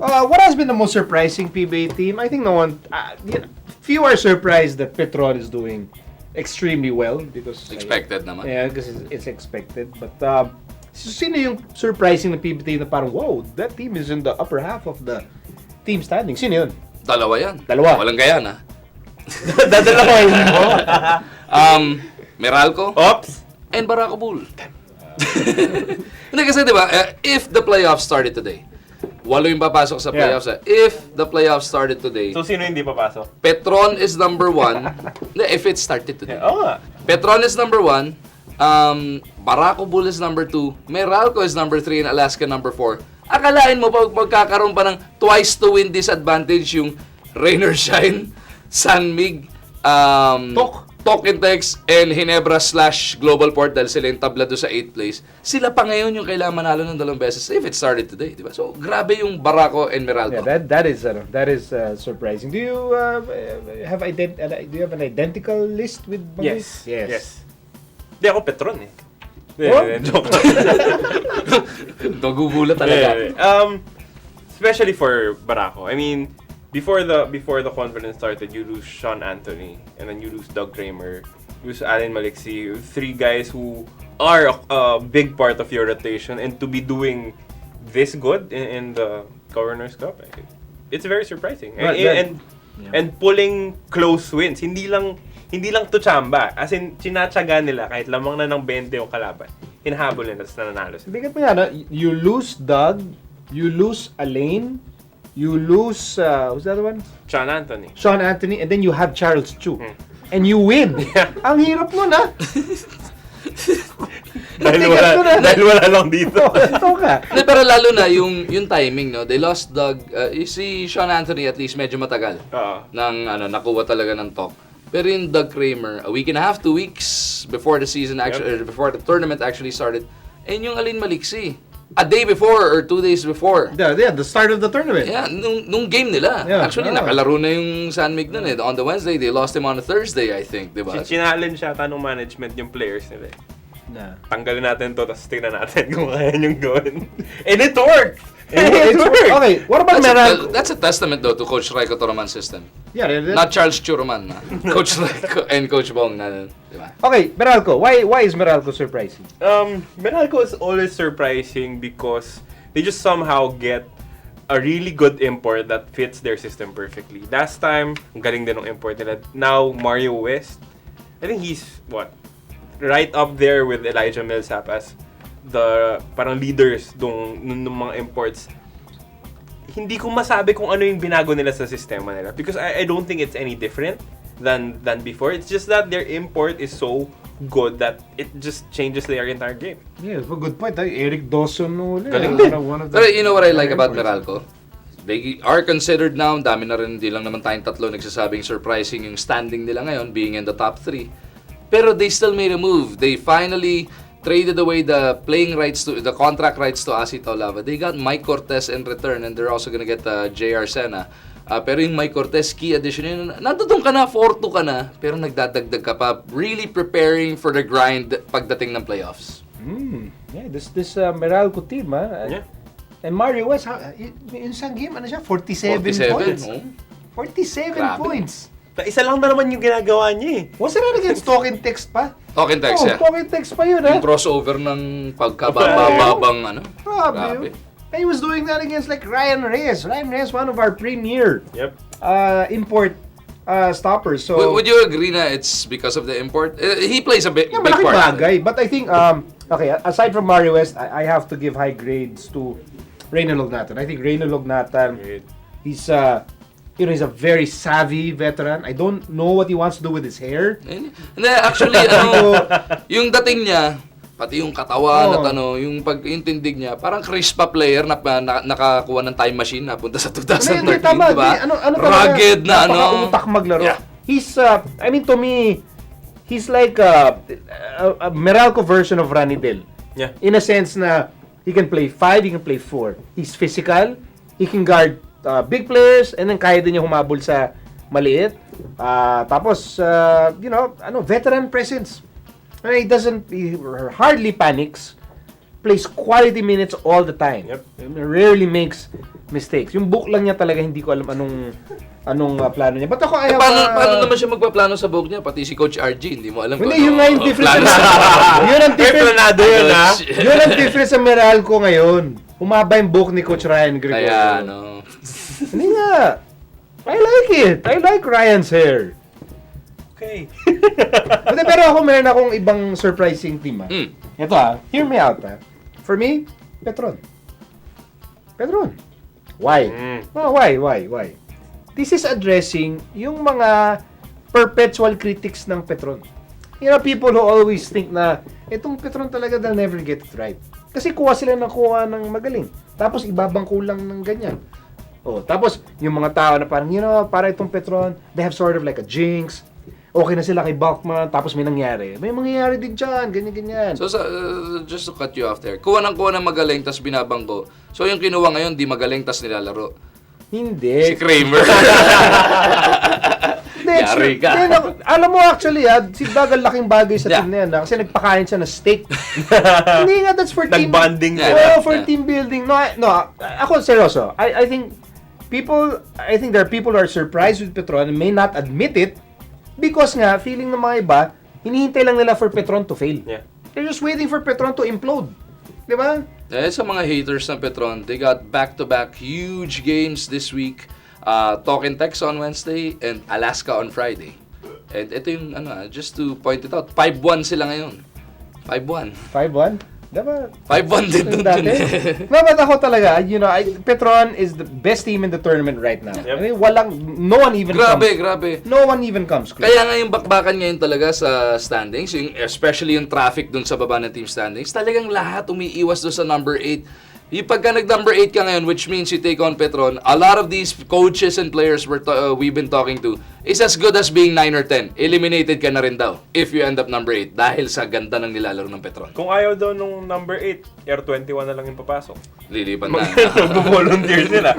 What has been the most surprising PBA team? I think no one. Few are surprised that Petron is doing extremely well because Expected naman. Yeah, because it's expected. But sino yung surprising na PBA team na parang wow, that team is in the upper half of the team standing? Sino yun? Dalawa yan. Dalawa. Walang gayan, ha? Dadalawain mo. Meralco. Oops! And Barako Bull. Hindi kasi, di ba, if the playoffs started today, 8 yung papasok sa playoffs. If the playoffs started today, So, sino hindi papasok? Petron is number 1. If it started today. Oo nga. Petron is number 1. Barako Bull is number 2. Meralco is number 3 and Alaska number 4. Akalain mo pag magkakaroon pa ng twice to win disadvantage yung Rain or Shine, Sanmig, Tokentex, and Hinebra / Global Port dahil sila yung tablado sa 8th place. Sila pa ngayon yung kailangan manalo ng 2 beses if it started today, di ba? So, grabe yung Barako and Meralco. Yeah, that is surprising. Do you have an identical list with Bagay? Yes. Hindi ako Petron eh. Oh? Joke. Nagugulat talaga. Especially for Barako. I mean, before the conference started, you lose Sean Anthony, and then you lose Doug Kramer, you lose Allen Maliksi, 3 guys who are a big part of your rotation, and to be doing this good in the Governor's Cup, it's very surprising. And pulling close wins, hindi lang to chamba. As in, chinatsaga nila kahit lamang na ng 20 yung kalaban. Hinahabol nila, tapos nananalo sila. Bigat mo yan, you lose Doug, you lose Alain, you lose, who's the other one? Sean Anthony. Sean Anthony, and then you have Charles Chu. And you win. Yeah. Ang hirap nun, ha? dahil wala lang dito. Ito ka. Pero lalo na yung timing, no? They lost Doug. Si Sean Anthony at least medyo matagal. Nang nakuha talaga ng talk. Pero yung Doug Kramer, a week and a half, 2 weeks before the season actually, before the tournament actually started. And yung Alin Maliksi, a day before or 2 days before. Yeah, the start of the tournament. Yeah, nung game nila. Yeah, Actually, nakalaro na yung Sanmig nun eh. On the Wednesday, they lost him on a Thursday, I think, di ba? Challenge siya tanong management yung players nila. Tanggalin natin to, tapos tingnan natin kung kaya niyong gawin. And it worked! It worked! Okay, what about Meralco? That's a testament though to Coach Raiko Toroman's system. Yeah, Not Charles Churoman. Coach Raiko and Coach Bong. Di ba? Okay, Meralco. Why is Meralco surprising? Meralco is always surprising because they just somehow get a really good import that fits their system perfectly. Last time, ang galing din ng import nila. Now, Mario West, I think he's, right up there with Elijah Millsap as the parang leaders nung mga imports. Hindi ko masabi kung ano yung binago nila sa sistema nila because I don't think it's any different than before. It's just that their import is so good that it just changes their entire game. Yeah, that's a good point. Eric Dawson uli. Galing din. Pero you know what I like about Meralco? They are considered now, dami na rin, hindi lang naman tayong tatlo nagsasabing surprising yung standing nila ngayon, being in the top 3. Pero they still made a move. They finally traded away the contract rights to Asi Taulava. They got Mike Cortez in return, and they're also gonna get J.R. Sena. Pero yung Mike Cortez, key addition yun, natutong ka na, 4-2 ka na, pero nagdadagdag ka pa, really preparing for the grind pagdating ng playoffs. Yeah, this Meralco team, Yeah. And Mario West, in isang game, 47 points. 47 Grabe. Points. Isa lang na naman yung ginagawa niya eh. Was it not against Tokentex pa? Tokentex, yeah. Tokentex pa yun, Yung crossover ng pagkabababang, Grabe. He was doing that against like Ryan Reyes. Ryan Reyes, one of our premier import stoppers. So would you agree na it's because of the import? He plays a big malaking part. bagay. But I think, okay, aside from Mario West, I have to give high grades to Reyna Lognatan. I think Reyna Lognatan, he's a very savvy veteran. I don't know what he wants to do with his hair. Hindi, actually, yung dating niya, pati yung katawan at yung pagtindig niya, parang crispa player na nakakuha ng time machine na punta sa 2013, diba? Rugged na utak maglaro. Yeah. He's, I mean, to me, he's like a Meralco version of Ranidel. Yeah. In a sense na he can play 5, he can play 4. He's physical, he can guard big players, and then kaya din niya humabol sa maliit. Tapos, veteran presence. He hardly panics. plays quality minutes all the time. Yep. Rarely makes mistakes. Yung book lang niya talaga, hindi ko alam anong plano niya. But ako, I have, Paano naman siya magpaplano sa book niya? Pati si Coach RG, hindi mo alam hindi, yun nga yung difference. Yun ang May difference. planado yun, ha? Yun ang difference sa Meralco ngayon. Humaba yung book ni Coach Ryan Gregorio. Kaya, no. Hindi nga. I like it. I like Ryan's hair. Okay. Pero ako, meron akong ibang surprising team. Ito hear me out. For me, Petron. Why? Oh, why? This is addressing yung mga perpetual critics ng Petron. You know, people who always think na itong Petron talaga they'll never get it right. Kasi kuha sila ng magaling. Tapos ibabangko lang ng ganyan. Oh, tapos yung mga tao na parang, para itong Petron, they have sort of like a jinx. Okay na sila kay Balkman, tapos may nangyari. May mangyayari din dyan, ganyan-ganyan. So, just to cut you off there, kuha ng magaling, tas binabangko. So, yung kinuha ngayon, di magaling, tas nilalaro. Hindi. Si Kramer. Yari ka. Alam mo actually, si Bagal laking bagay sa team na yan. Kasi nagpakain siya ng steak. Hindi nga, that's for team. Nag-bonding Yeah. sila. For team building. No, ako seryoso. I think there are people who are surprised with Petron and may not admit it because nga, feeling ng mga iba, hinihintay lang nila for Petron to fail. Yeah. They're just waiting for Petron to implode. Di ba? Sa mga haters ng Petron, they got back-to-back huge games this week. Talk and Text on Wednesday and Alaska on Friday. And ito yung, just to point it out, 5-1 sila ngayon. 5-1. 5-1? Diba? 5-1 din Yung dun. dati. No, but ako talaga, Petron is the best team in the tournament right now. Yep. I mean, no one even comes. Grabe. No one even comes close. Kaya nga yung bakbakan ngayon talaga sa standings, especially yung traffic dun sa baba ng team standings, talagang lahat umiiwas dun sa number 8. Yung pagka nag-number 8 ka ngayon, which means you take on Petron, a lot of these coaches and players we've been talking to is as good as being 9 or 10. Eliminated ka na rin daw if you end up number 8 dahil sa ganda ng nilalaro ng Petron. Kung ayaw daw nung number 8, Air 21 na lang yung papasok. Lilipan na. Mag-volunteer sila.